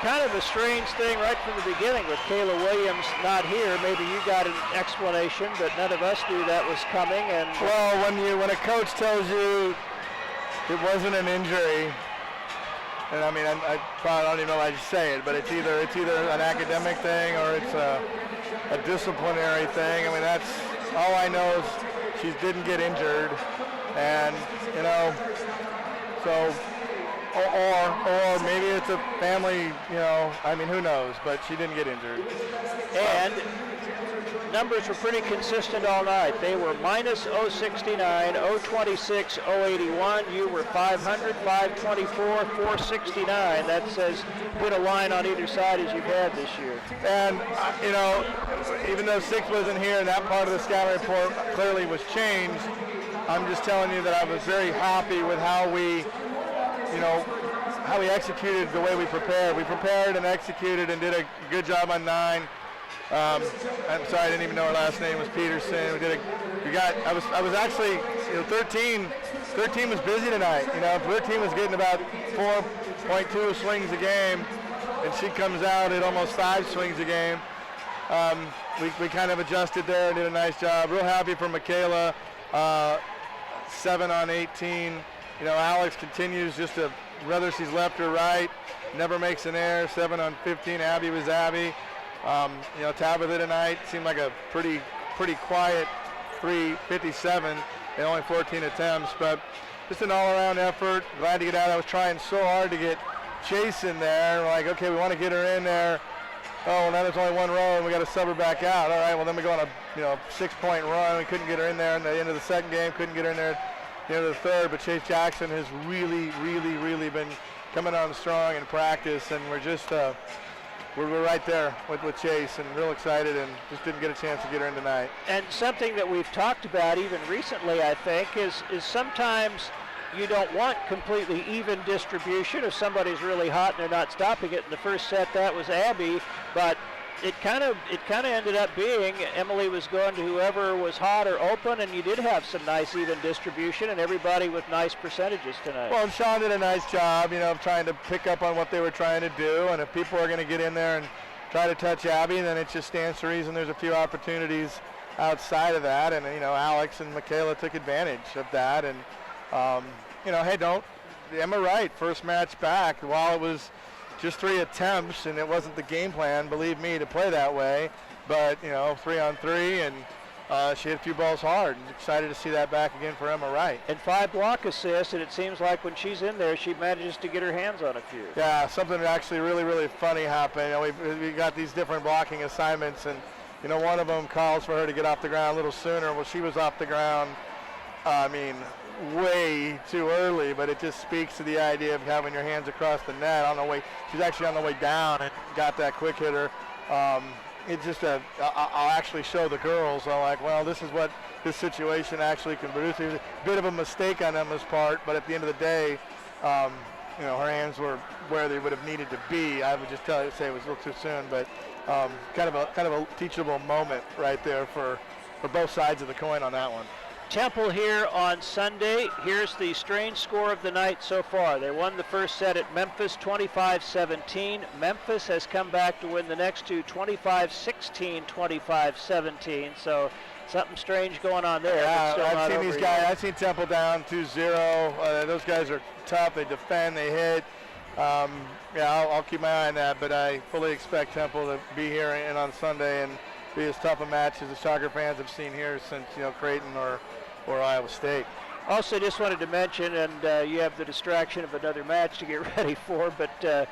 kind of a strange thing right from the beginning with Kayla Williams not here. Maybe you got an explanation, but none of us knew that was coming. And well, when a coach tells you it wasn't an injury, and I mean I probably don't even know why I say it, but it's either an academic thing or it's a disciplinary thing. I mean, that's all I know is she didn't get injured, and you know, so. Or maybe it's a family, you know, I mean, who knows, but she didn't get injured. And numbers were pretty consistent all night. They were minus 069, 026, 081. You were 500, 524, 469. That's as good a line on either side as you've had this year. And, you know, even though 6 wasn't here and that part of the scouting report clearly was changed, I'm just telling you that I was very happy with how we, you know, how we executed the way we prepared. We prepared and executed and did a good job on 9. I'm sorry, I didn't even know her last name was Peterson. I was actually, you know, 13 was busy tonight. You know, 13 was getting about 4.2 swings a game, and she comes out at almost 5 swings a game. We kind of adjusted there and did a nice job. Real happy for Michaela, 7 on 18. You know, Alex continues just to, whether she's left or right, never makes an error. 7 on 15. Abby was Abby. You know, Tabitha tonight seemed like a pretty quiet 357 and only 14 attempts, but just an all-around effort. Glad to get out. I was trying so hard to get Chase in there. We're like, okay, we want to get her in there. Oh, now there's only 1 row and we got to sub her back out. All right, well then we go on a 6-point run. We couldn't get her in there in the end of the second game. Couldn't get her in there at the end of the third. But Chase Jackson has really been coming on strong in practice, and we're just we're right there with Chase and real excited, and just didn't get a chance to get her in tonight. And something that we've talked about even recently, I think, is sometimes you don't want completely even distribution. If somebody's really hot and they're not stopping it, in the first set that was Abby, but it kind of ended up being Emily was going to whoever was hot or open, and you did have some nice even distribution and everybody with nice percentages tonight. Well, and Sean did a nice job, you know, of trying to pick up on what they were trying to do, and if people are going to get in there and try to touch Abby, then it just stands to reason there's a few opportunities outside of that, and you know, Alex and Michaela took advantage of that, and you know, hey, Emma Wright, first match back, while it was just 3 attempts, and it wasn't the game plan, believe me, to play that way. But, you know, 3 on 3, and she hit a few balls hard. And excited to see that back again for Emma Wright. And 5 block assists, and it seems like when she's in there, she manages to get her hands on a few. Yeah, something actually really funny happened. You know, we got these different blocking assignments, and, you know, one of them calls for her to get off the ground a little sooner. Well, she was off the ground, I mean, way too early, but it just speaks to the idea of having your hands across the net on the way. She's actually on the way down and got that quick hitter. It's just I'll actually show the girls. I'm like, well, this is what this situation actually can produce. It was a bit of a mistake on Emma's part, but at the end of the day, you know, her hands were where they would have needed to be. I would just say it was a little too soon, but kind of a teachable moment right there for both sides of the coin on that one. Temple here on Sunday. Here's the strange score of the night so far. They won the first set at Memphis 25-17. Memphis has come back to win the next 2 25-16, 25-17. So something strange going on there. Yeah, I've seen these guys. I've seen Temple down 2-0. Those guys are tough. They defend, they hit. Yeah, I'll keep my eye on that, but I fully expect Temple to be here and on Sunday and be as tough a match as the soccer fans have seen here since, you know, Creighton or Iowa State. Also, just wanted to mention, and you have the distraction of another match to get ready for, but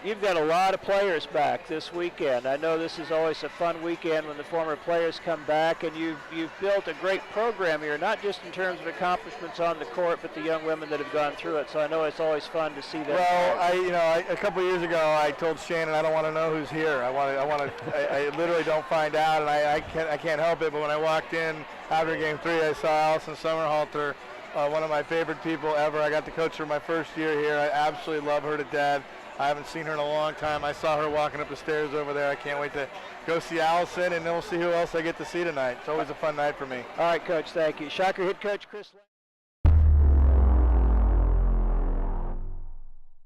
you've got a lot of players back this weekend. I know this is always a fun weekend when the former players come back, and you've built a great program here, not just in terms of accomplishments on the court, but the young women that have gone through it. So I know it's always fun to see that. Well, a couple of years ago, I told Shannon I don't want to know who's here. I literally don't find out, and I can't help it. But when I walked in after Game 3, I saw Allison Sommerhalter, one of my favorite people ever. I got to coach her my first year here. I absolutely love her to death. I haven't seen her in a long time. I saw her walking up the stairs over there. I can't wait to go see Allison, and then we'll see who else I get to see tonight. It's always a fun night for me. All right, Coach, thank you. Shocker head coach Chris